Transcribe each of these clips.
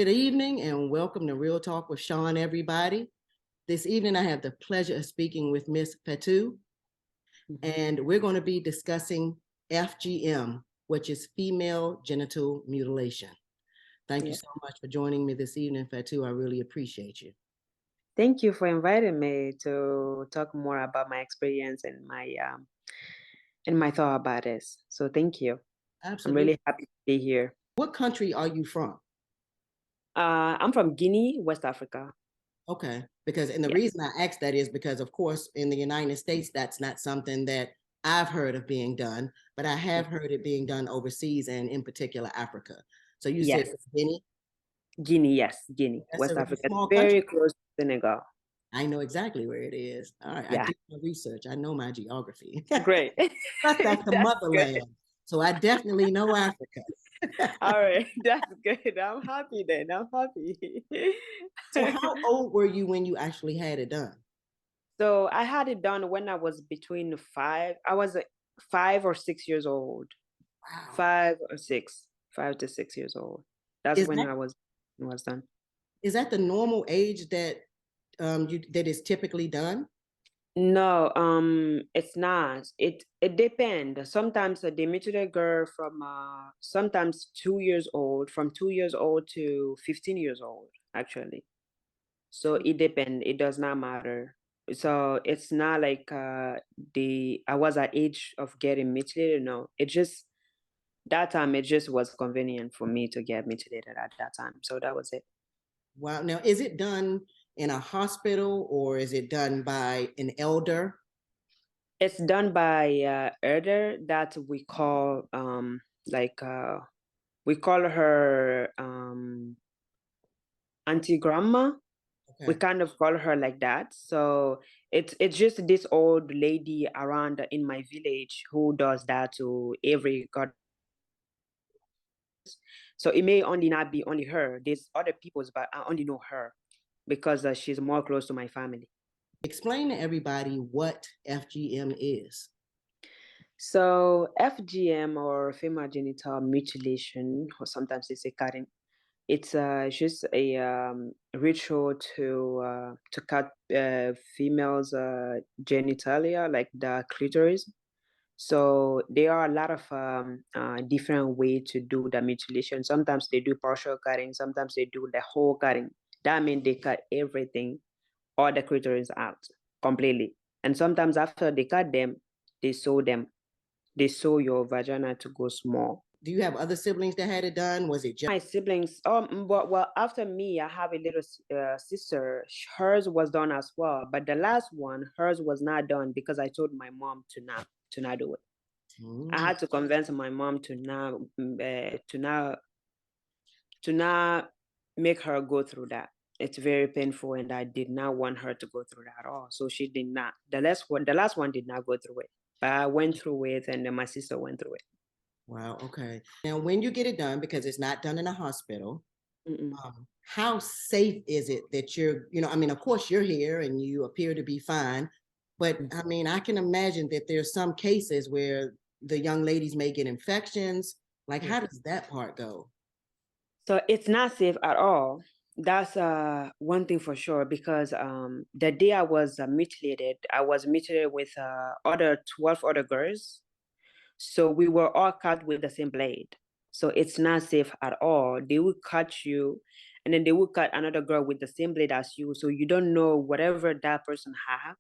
Good evening and welcome to Real Talk with Sean, everybody. This evening, I have the pleasure of speaking with Miss Fatou, and we're going to be discussing FGM, which is female genital mutilation. Thank you so much for joining me this evening, Fatou. I really appreciate you. Thank you for inviting me to talk more about my experience and my thought about this. So thank you. Absolutely. I'm really happy to be here. What country are you from? I'm from Guinea, West Africa. Okay, because and the reason I asked that is because, of course, in the United States, that's not something that I've heard of being done, but I have heard it being done overseas and in particular Africa. So you said Guinea? Guinea, yes, Guinea, That's West a Africa. small Very country. close to Senegal. I know exactly where it is. All right, I did my research. I know my geography. Great. Plus, that's the motherland. Good. So I definitely know Africa. All right, that's good. I'm happy then. I'm happy. So how old were you when you actually had it done? So I had it done when I was between 5. I was 5 or 6 years old. Wow. 5 to 6 years old. That's when I was done. Is that the normal age that that is typically done? No, it's not. It depends. Sometimes they mutilate a girl from sometimes 2 years old, from 2 years old to 15 years old, actually. So it depends. It does not matter. So it's not like I was at age of getting mutilated. No, it just that time it just was convenient for me to get mutilated at that time. So that was it. Wow. Now, is it done in a hospital or is it done by an elder? It's done by elder that we call we call her auntie grandma. Okay. We kind of call her like that. So it's just this old lady around in my village who does that to every god. So it may only not be only her. There's other people's, but I only know her because she's more close to my family. Explain to everybody what FGM is. So FGM, or female genital mutilation, or sometimes they say cutting, it's just a ritual to cut females' genitalia, like the clitoris. So there are a lot of different ways to do the mutilation. Sometimes they do partial cutting, sometimes they do the whole cutting. That means they cut everything, all the clitoris out completely. And sometimes after they cut them, they sew them. They sew your vagina to go small. Do you have other siblings that had it done? Was it just my siblings? Well, after me, I have a little sister. Hers was done as well, but the last one, hers was not done because I told my mom to not do it. I had to convince my mom to not make her go through that. It's very painful, and I did not want her to go through that at all. So she did not. The last one did not go through it, but I went through it, and then my sister went through it. Wow. Okay. Now, when you get it done, because it's not done in a hospital, how safe is it that you're, I mean, of course you're here and you appear to be fine, but I mean, I can imagine that there's some cases where the young ladies may get infections. Like, how does that part go? So it's not safe at all. That's one thing for sure, because the day I was mutilated with other 12 other girls. So we were all cut with the same blade. So it's not safe at all. They will cut you, and then they will cut another girl with the same blade as you. So you don't know whatever that person have.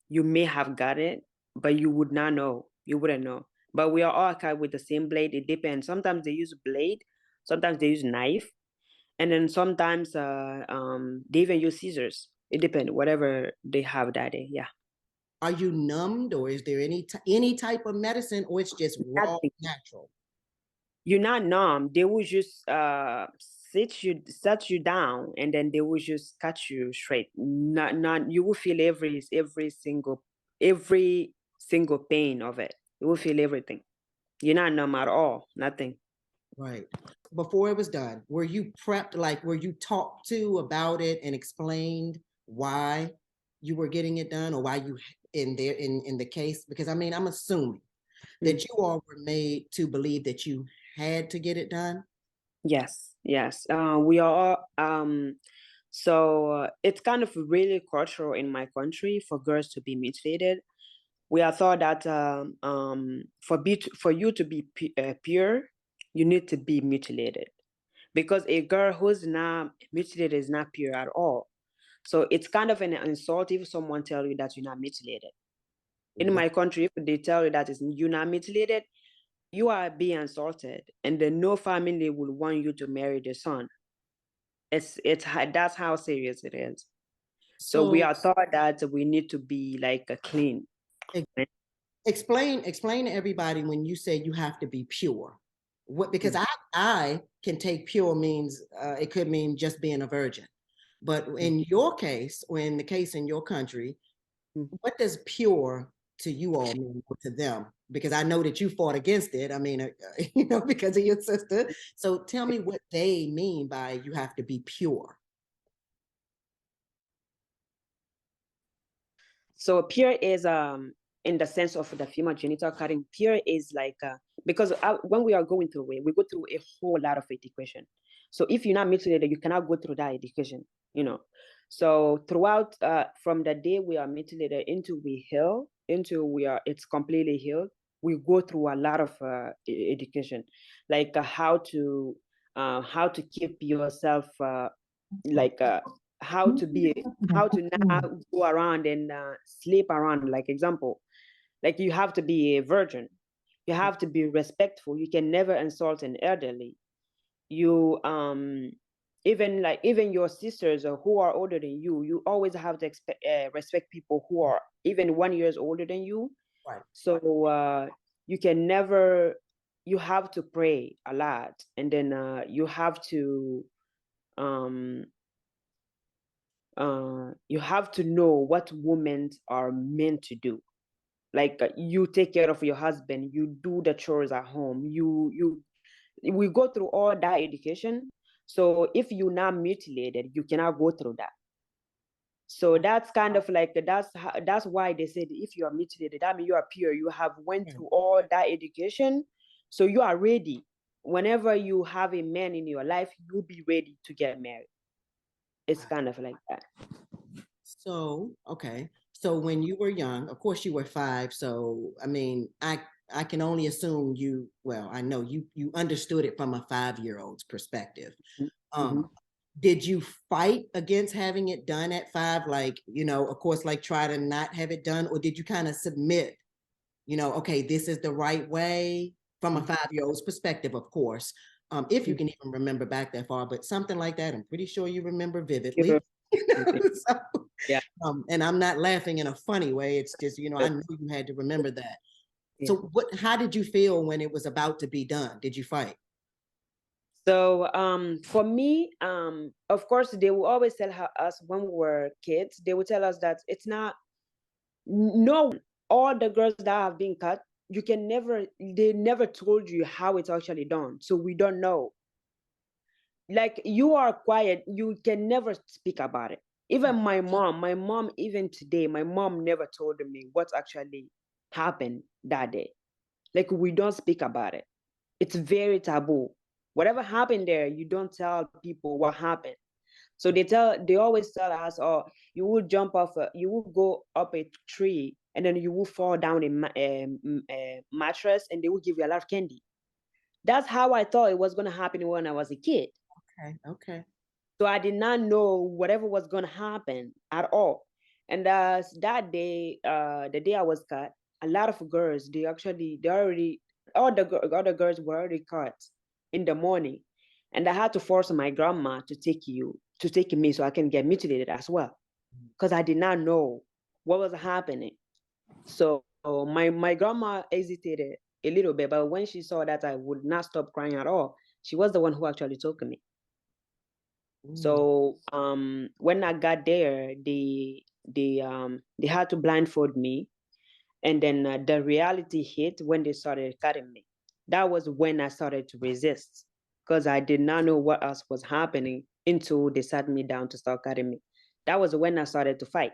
You may have got it, but you would not know. You wouldn't know. But we are all cut with the same blade. It depends. Sometimes they use blade, sometimes they use knife, and then sometimes they even use scissors. It depends, whatever they have that day. Yeah. Are you numbed, or is there any type of medicine, or it's just raw, natural? You're not numb. They will just set you down, and then they will just cut you straight. Not you will feel every single pain of it. You will feel everything. You're not numb at all. Nothing. Right. Before it was done, were you prepped? Like, were you talked to about it and explained why you were getting it done, or why you in the case? Because I mean, I'm assuming that you all were made to believe that you had to get it done. Yes. Yes. We are so it's kind of really cultural in my country for girls to be mutilated. We are thought that for you to be pure, you need to be mutilated, because a girl who's not mutilated is not pure at all. So it's kind of an insult if someone tell you that you're not mutilated. In my country, if they tell you that you're not mutilated, you are being insulted, and then no family will want you to marry the son. That's how serious it is. So we So are taught that we need to be like a clean. explain to everybody when you say you have to be pure. What, because I can take pure means it could mean just being a virgin. But in your case, or in the case in your country, what does pure to you all mean, or to them? Because I know that you fought against it. I mean, you know, because of your sister. So tell me what they mean by you have to be pure. So pure is in the sense of the female genital cutting. Pure is like because when we are going through it, we go through a whole lot of education. So if you're not mutilated, you cannot go through that education, you know. So throughout from the day we are mutilated into we heal, into it's completely healed, we go through a lot of education, like how to keep yourself like how to not go around and sleep around. Like example, like you have to be a virgin, you have to be respectful, you can never insult an elderly. You even your sisters who are older than you always have to respect people who are even 1 year older than you. Right. So you can never, you have to pray a lot, and then um you have to know what women are meant to do. Like you take care of your husband, you do the chores at home, we go through all that education. So if you're not mutilated, you cannot go through that. So that's kind of like that's why they said if you are mutilated, that means you are pure, you have went through all that education, so you are ready. Whenever you have a man in your life, you'll be ready to get married. It's kind of like that. So, okay. So when you were young, of course you were 5. So, I mean, I can only assume you, well, I know you understood it from a 5-year-old's perspective. Mm-hmm. Did you fight against having it done at 5? Like, you know, of course, like try to not have it done, or did you kind of submit, you know, okay, this is the right way from a 5-year-old's perspective, of course. If you can even remember back that far, but something like that, I'm pretty sure you remember vividly. So, Yeah. and I'm not laughing in a funny way. It's just, you know, I knew you had to remember that. Yeah. So how did you feel when it was about to be done? Did you fight? So for me, of course, they will always tell us when we were kids, they would tell us that it's not, no, all the girls that have been cut, you can never, they never told you how it's actually done. So we don't know. Like you are quiet, you can never speak about it. Even my mom, even today, my mom never told me what actually happened that day. Like we don't speak about it. It's very taboo. Whatever happened there, you don't tell people what happened. So they always tell us, oh, you will jump off, you will go up a tree, and then you will fall down a mattress, and they will give you a lot of candy. That's how I thought it was gonna happen when I was a kid. Okay, okay. So I did not know whatever was gonna happen at all. And that day, the day I was cut, a lot of girls, they already, all the girls were already cut in the morning, and I had to force my grandma to take me so I can get mutilated as well, because I did not know what was happening. So my grandma hesitated a little bit, but when she saw that I would not stop crying at all, she was the one who actually took me. So when I got there, they had to blindfold me, and then the reality hit when they started cutting me. That was when I started to resist, because I did not know what else was happening until they sat me down to start cutting me. That was when I started to fight.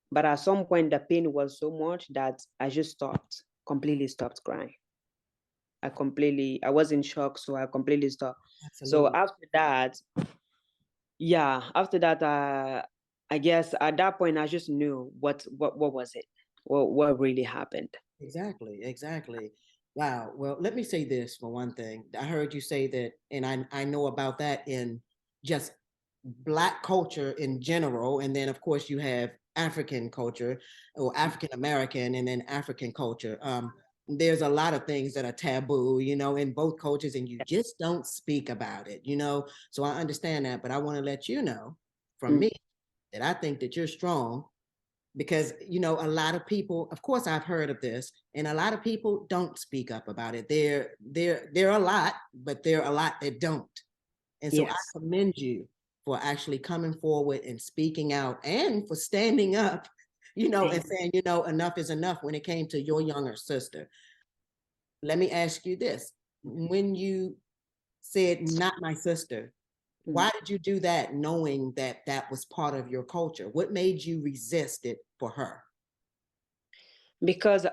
But at some point, the pain was so much that I just stopped, completely stopped crying. I was in shock, so I completely stopped. So Absolutely. after that, I guess at that point I just knew what was it, what really happened. Exactly. Wow. Well, let me say this for one thing. I heard you say that, and I know about that in just Black culture in general. And then, of course, you have African culture or African American and then African culture. There's a lot of things that are taboo, in both cultures, and you just don't speak about it. So I understand that, but I want to let you know from me that I think that you're strong because a lot of people, of course I've heard of this, and a lot of people don't speak up about it. There are a lot, but there are a lot that don't. And so I Yes. commend you for actually coming forward and speaking out and for standing up, and saying, enough is enough when it came to your younger sister. Let me ask you this. When you said not my sister, why did you do that knowing that that was part of your culture? What made you resist it for her? Because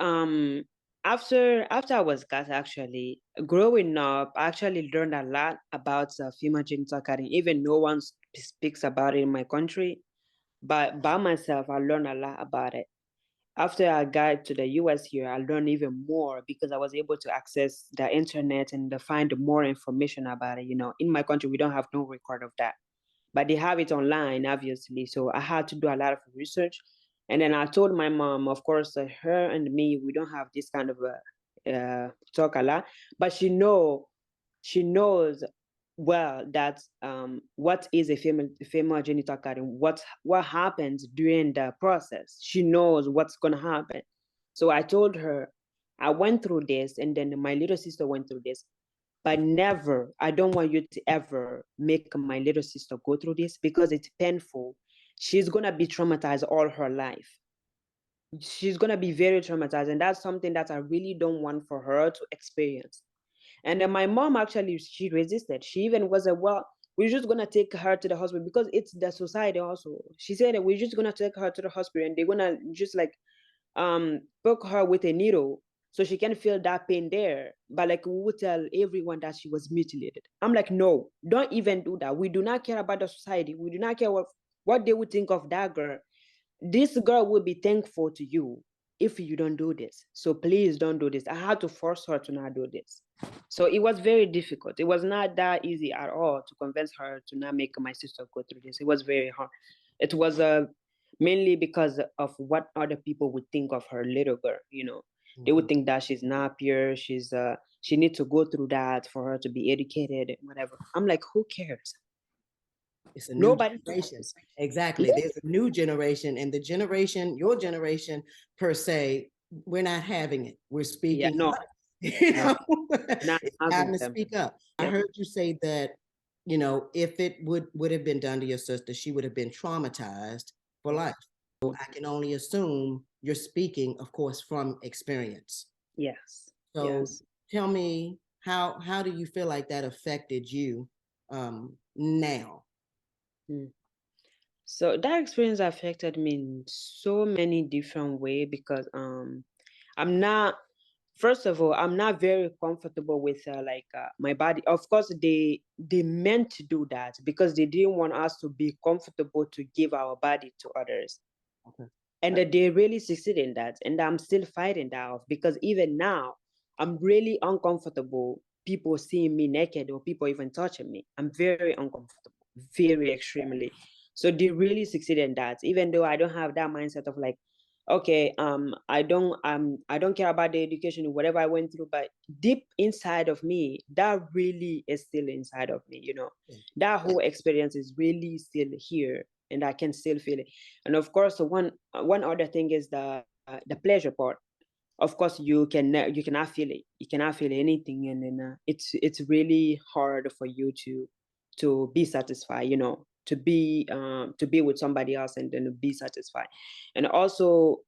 after I was cast, actually growing up, I actually learned a lot about female genital cutting. Even no one speaks about it in my country, but by myself I learned a lot about it. After I got to the US here, I learned even more because I was able to access the internet and to find more information about it. In my country we don't have no record of that, but they have it online, obviously. So I had to do a lot of research. And then I told my mom, of course, her and me, we don't have this kind of talk a lot, but she knows well that what is a female genital cutting, what happens during the process. She knows what's gonna happen. So I told her I went through this, and then my little sister went through this, but never, I don't want you to ever make my little sister go through this because it's painful. She's going to be traumatized all her life. She's going to be very traumatized. And that's something that I really don't want for her to experience. And then my mom actually, she resisted. She even was like, well, we're just going to take her to the hospital because it's the society also. She said that we're just going to take her to the hospital and they're going to just like poke her with a needle so she can feel that pain there. But like we would tell everyone that she was mutilated. I'm like, no, don't even do that. We do not care about the society. We do not care what they would think of that girl. This girl will be thankful to you if you don't do this. So please don't do this. I had to force her to not do this. So it was very difficult. It was not that easy at all to convince her to not make my sister go through this. It was very hard. It was mainly because of what other people would think of her little girl. They would think that she's not pure, she needs to go through that for her to be educated and whatever. I'm like, who cares? It's a new Nobody generation. cares. Exactly. There's a new generation, and the generation, your generation per se, we're not having it. We're Yeah, speaking no, up. You no, know, not it's time having to them. speak up. I Yep. heard you say that, if it would have been done to your sister, she would have been traumatized for life. So I can only assume you're speaking, of course, from experience. Yes, So yes. tell me, how do you feel like that affected you now? Mm. So that experience affected me in so many different ways because I'm not, first of all, I'm not very comfortable with my body. Of course they meant to do that because they didn't want us to be comfortable to give our body to others. Okay. And that they really succeed in that, and I'm still fighting that off because even now I'm really uncomfortable people seeing me naked or people even touching me. I'm very uncomfortable, very extremely. So they really succeed in that, even though I don't have that mindset of like, okay, I don't care about the education or whatever I went through, but deep inside of me that really is still inside of me. That whole experience is really still here and I can still feel it. And of course, one other thing is the pleasure part. Of course, you cannot feel it. You cannot feel anything, and then it's really hard for you to be satisfied. To be with somebody else and then be satisfied, and also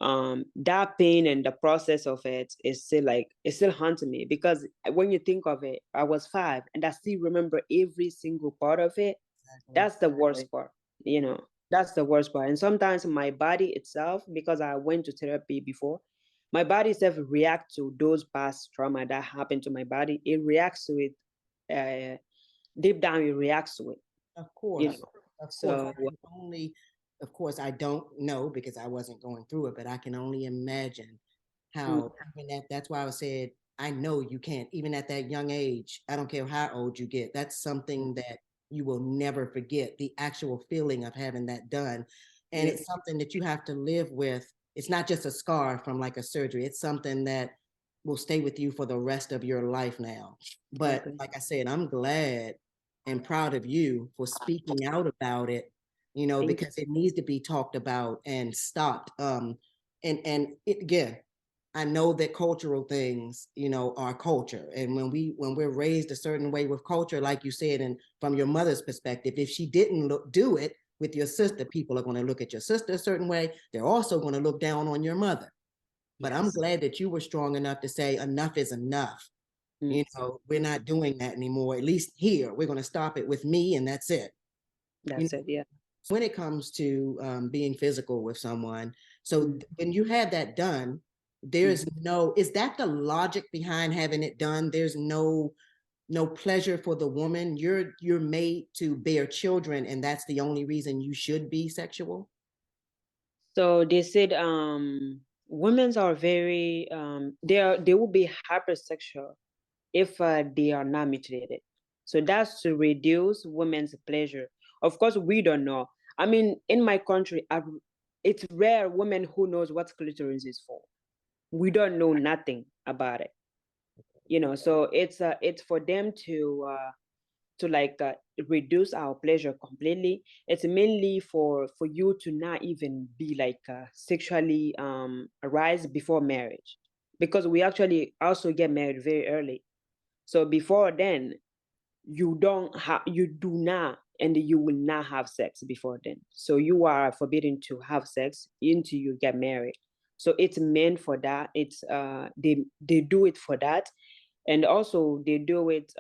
that pain and the process of it is still like it's still haunting me because when you think of it, I was 5 and I still remember every single part of it. Exactly. That's the worst part, you know. That's the worst part. And sometimes my body itself, because I went to therapy before, my body self react to those past trauma that happened to my body. It reacts to it. Deep down, it reacts to it. Of course, You know. of course. So I can only, of course, I don't know because I wasn't going through it, but I can only imagine how even that's why I said I know you can't, even at that young age, I don't care how old you get, that's something that you will never forget, the actual feeling of having that done. And it's something that you have to live with. It's not just a scar from like a surgery, it's something that will stay with you for the rest of your life now. But like I said, I'm glad and proud of you for speaking out about it, you know, because it needs to be talked about and stopped. And it, again, I know that cultural things, you know, are culture. And when we're raised a certain way with culture, like you said, and from your mother's perspective, if she didn't do it with your sister, people are going to look at your sister a certain way. They're also going to look down on your mother. But I'm glad that you were strong enough to say enough is enough. You know, we're not doing that anymore. At least here, we're going to stop it with me, and that's it. That's it. Yeah. When it comes to being physical with someone, so when you had that done, there's no, is that the logic behind having it done? There's no pleasure for the woman. You're made to bear children, and that's the only reason you should be sexual. So they said women are very they will be hypersexual if they are not mutilated. So that's to reduce women's pleasure. Of course, we don't know. I mean, in my country, it's rare women who knows what clitoris is for. We don't know nothing about it. You know, so it's for them to like reduce our pleasure completely. It's mainly for you to not even be like sexually aroused before marriage, because we actually also get married very early. So before then, you do not, and you will not have sex before then. So you are forbidden to have sex until you get married. So it's meant for that. It's they do it for that, and also they do it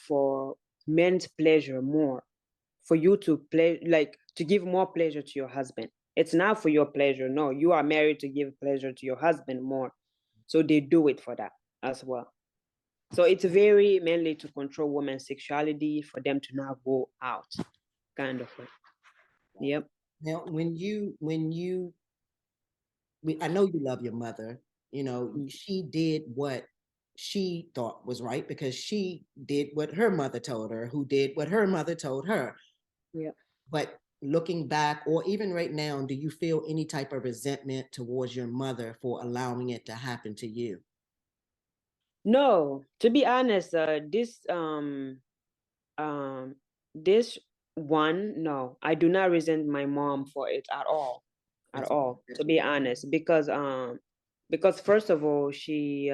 for men's pleasure more, for you to play, like to give more pleasure to your husband. It's not for your pleasure. No, you are married to give pleasure to your husband more. So they do it for that as well. So it's very mainly to control women's sexuality, for them to not go out, kind of way. Yep. Now, I know you love your mother. You know, she did what she thought was right because she did what her mother told her, who did what her mother told her. Yep. But looking back, or even right now, do you feel any type of resentment towards your mother for allowing it to happen to you? No, to be honest, um this one, no, I do not resent my mom for it at all. At That's all, to be honest, because first of all, she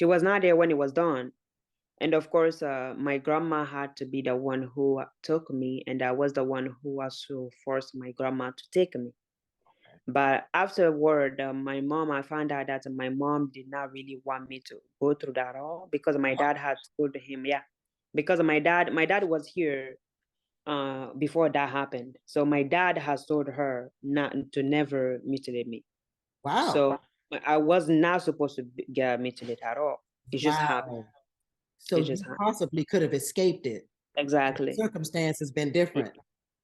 was not there when it was done. And of course, my grandma had to be the one who took me, and I was the one who was to force my grandma to take me. But afterward, my mom, I found out that my mom did not really want me to go through that all, because my dad had told him, yeah, because my dad was here before that happened. So my dad has told her not to never mutilate me. wow. So I was not supposed to get mutilated at all. It just happened. Wow. So It you just happened. possibly could have escaped it. Exactly. Circumstances been different.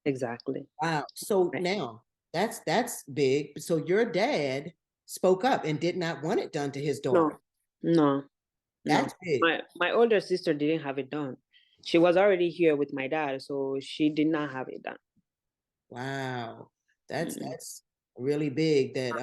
Exactly. Wow. So Right. now that's big. So your dad spoke up and did not want it done to his No, daughter. no, no. That's big. My older sister didn't have it done. She was already here with my dad, so she did not have it done. Wow. Mm. That's really big that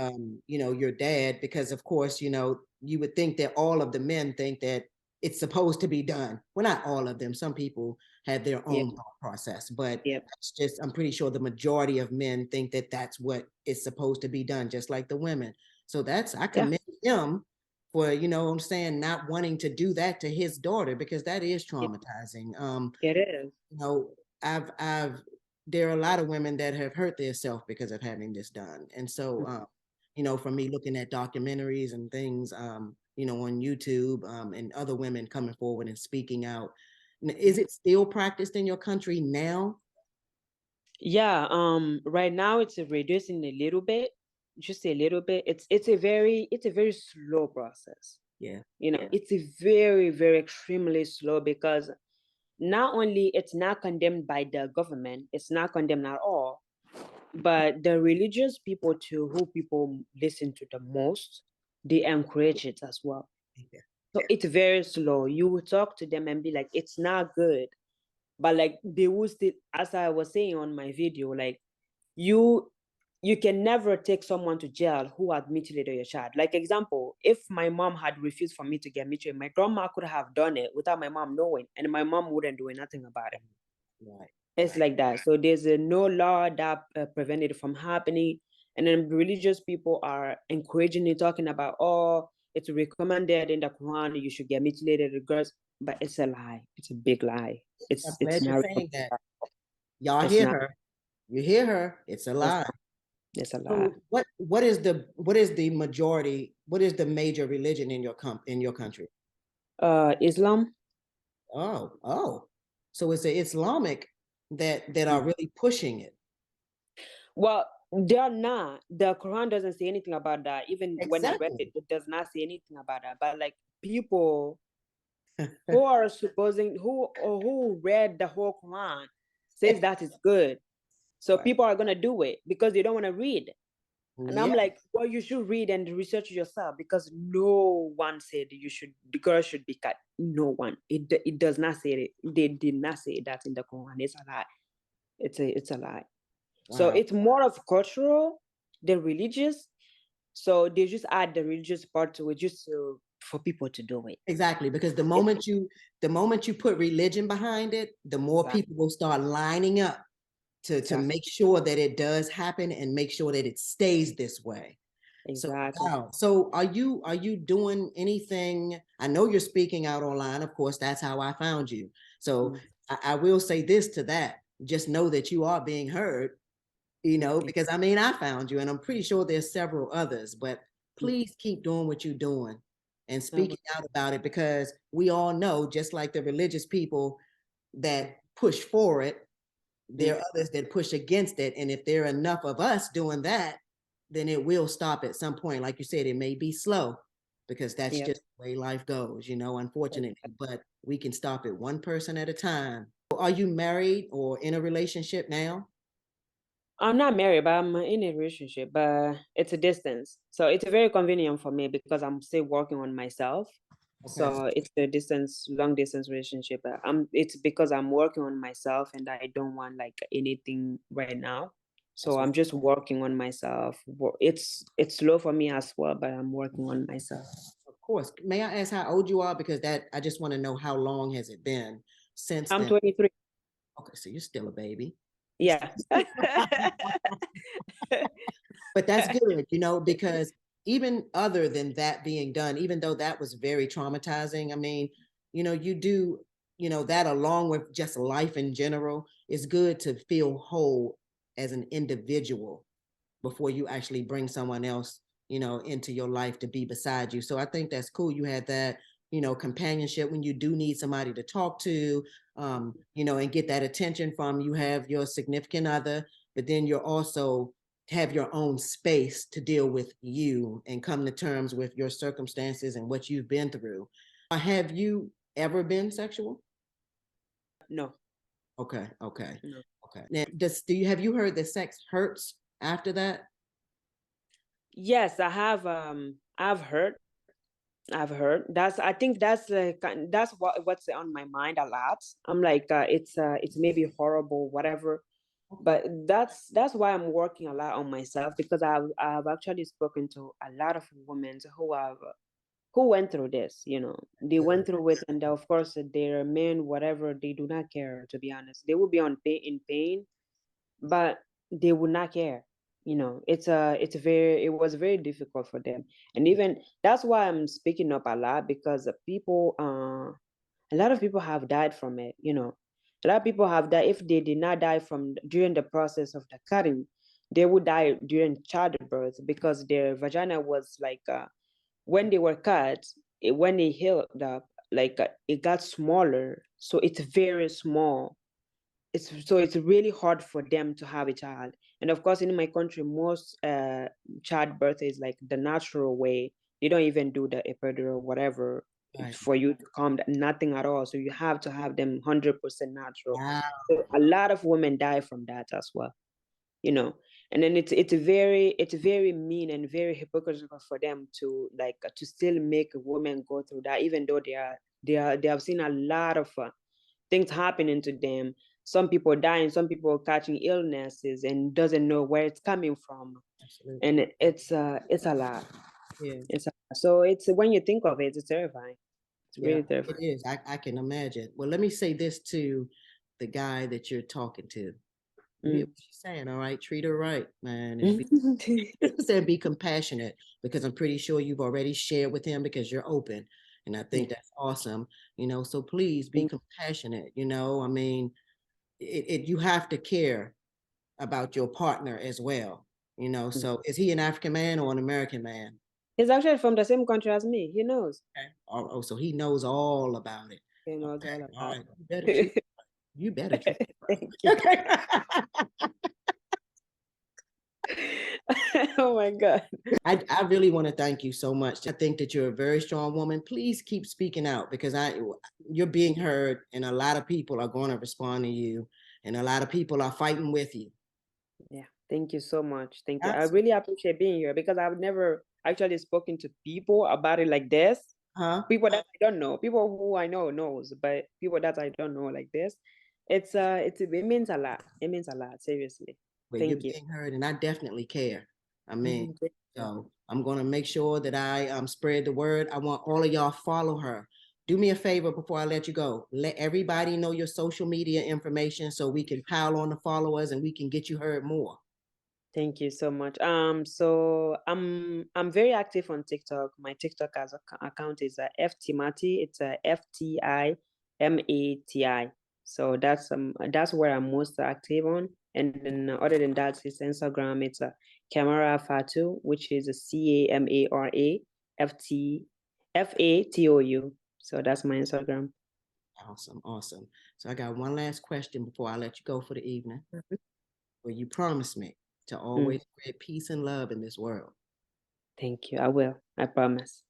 you know, your dad, because of course, you know, you would think that all of the men think that it's supposed to be done. Well, not all of them. Some people have their Yep. own thought process, but Yep. it's just I'm pretty sure the majority of men think that that's what is supposed to be done, just like the women. So that's I Yeah. commend him for, you know what I'm saying, not wanting to do that to his daughter because that is Yep. traumatizing. It is. You know, I've there are a lot of women that have hurt themselves because of having this done. And so, you know, for me looking at documentaries and things, you know, on YouTube, and other women coming forward and speaking out, is it still practiced in your country now? Yeah. Right now it's reducing a little bit, just a little bit. It's a very slow process. Yeah. It's a very, very extremely slow, because not only it's not condemned by the government, it's not condemned at all, but the religious people too, who people listen to the most, they encourage it as well. Yeah. So it's very slow. You will talk to them and be like, it's not good. But like they will still, as I was saying on my video, like you can never take someone to jail who had mutilated your child. Like example, if my mom had refused for me to get mutilated, my grandma could have done it without my mom knowing, and my mom wouldn't do nothing about it. Right. It's like that. So there's no law that prevented it from happening. And then religious people are encouraging it, talking about, oh, it's recommended in the Quran, you should get mutilated girls. But it's a lie. It's a big lie. I'm It's glad you're not. saying that. Y'all It's hear not. her. You hear her. It's a lie. It's a lie. So what is the majority, what is the major religion in your country? Islam. Oh. So it's the Islamic that are really pushing it. Well, they're not. The Quran doesn't say anything about that. Even when I read Exactly. it, it does not say anything about that. But like people who are supposing who read the whole Quran says that is good. So Right. people are gonna do it because they don't want to read. And I'm Yeah. like, well, you should read and research yourself, because no one said the girl should be cut. No one. It does not say it. They did not say that in the Quran. It's a lie. It's a lie. So Wow. it's more of cultural than religious. So they just add the religious part to it just for people to do it. Exactly, because the moment you put religion behind it, the more Exactly. people will start lining up to Exactly. make sure that it does happen and make sure that it stays this way. So Exactly. wow. So are you doing anything? I know you're speaking out online, of course, that's how I found you. So I will say this to that. Just know that you are being heard, because I mean I found you and I'm pretty sure there's several others, but please keep doing what you're doing and speaking out about it, because we all know, just like the religious people that push for it, there are others that push against it. And if there are enough of us doing that, then it will stop at some point. Like you said, it may be slow because that's Yep. just the way life goes, unfortunately, but we can stop it one person at a time. Are you married or in a relationship now? I'm not married, but I'm in a relationship, but it's a distance. So it's very convenient for me because I'm still working on myself. Okay. So it's a long distance relationship. It's because I'm working on myself and I don't want like anything right now. So That's I'm just working on myself. It's slow for me as well, but I'm working on myself. Of course. May I ask how old you are? Because that I just want to know how long has it been since I'm then. 23. Okay, so you're still a baby. Yeah. But that's good, because even other than that being done, even though that was very traumatizing, I mean, you do, that along with just life in general, it's good to feel whole as an individual before you actually bring someone else, into your life to be beside you. So I think that's cool. You had that, companionship when you do need somebody to talk to, and get that attention from. You have your significant other, but then you're also have your own space to deal with you and come to terms with your circumstances and what you've been through. Have you ever been sexual? No. Okay. Okay. No. Okay. Now, have you heard that sex hurts after that? Yes, I have. I've heard. I think that's what's on my mind a lot. I'm like, it's maybe horrible, whatever. But that's why I'm working a lot on myself, because I've actually spoken to a lot of women who went through this. They went through it, and of course, their men, whatever, they do not care. To be honest, they will be in pain, but they would not care. It was very difficult for them. And even that's why I'm speaking up a lot, because a lot of people have died from it. A lot of people have died. If they did not die from during the process of the cutting, they would die during childbirth, because their vagina was like, when they were cut, when it healed up, like, it got smaller, so it's very small. It's really hard for them to have a child. And of course, in my country, most childbirth is like the natural way. They don't even do the epidural, whatever, Right. for you to come, nothing at all. So you have to have them 100% natural. Wow. So a lot of women die from that as well, you know. And then it's very mean and very hypocritical for them to to still make women go through that, even though they have seen a lot of things happening to them. Some people dying, some people catching illnesses and doesn't know where it's coming from. Absolutely. And it's a lot. Yeah. So it's, when you think of it, it's terrifying. It's Yeah, really terrifying. it is. I can imagine. Well, let me say this to the guy that you're talking to. You hear what she's saying, all right? Treat her right, man, and be compassionate, because I'm pretty sure you've already shared with him because you're open, and I think that's awesome. So please be compassionate. I mean, you have to care about your partner as well. So is he an African man or an American man? He's actually from the same country as me. He knows. Okay. Oh, so he knows all about it. He knows Okay. all All about right. it. You better treat Thank you. Oh my God. I really want to thank you so much. I think that you're a very strong woman. Please keep speaking out, because you're being heard, and a lot of people are going to respond to you, and a lot of people are fighting with you. Yeah, thank you so much. Thank you. I Absolutely. really appreciate being here, because I've never actually spoken to people about it like this. Huh? People that I don't know, people who I know knows, but people that I don't know like this, it means a lot. It means a lot, seriously. But you're Thank you. being heard, and I definitely care. I mean, Thank you. so I'm going to make sure that I spread the word. I want all of y'all follow her. Do me a favor before I let you go. Let everybody know your social media information so we can pile on the followers and we can get you heard more. Thank you so much. So I'm very active on TikTok. My TikTok account is FTMati. It's a FTIMATI. So that's where I'm most active on. And then other than that, it's Instagram. It's a Camera Fatou, which is a CAMARAFTFATOU. So that's my Instagram. Awesome, awesome. So I got one last question before I let you go for the evening. Will you promise me to always spread peace and love in this world? Thank you. I will. I promise.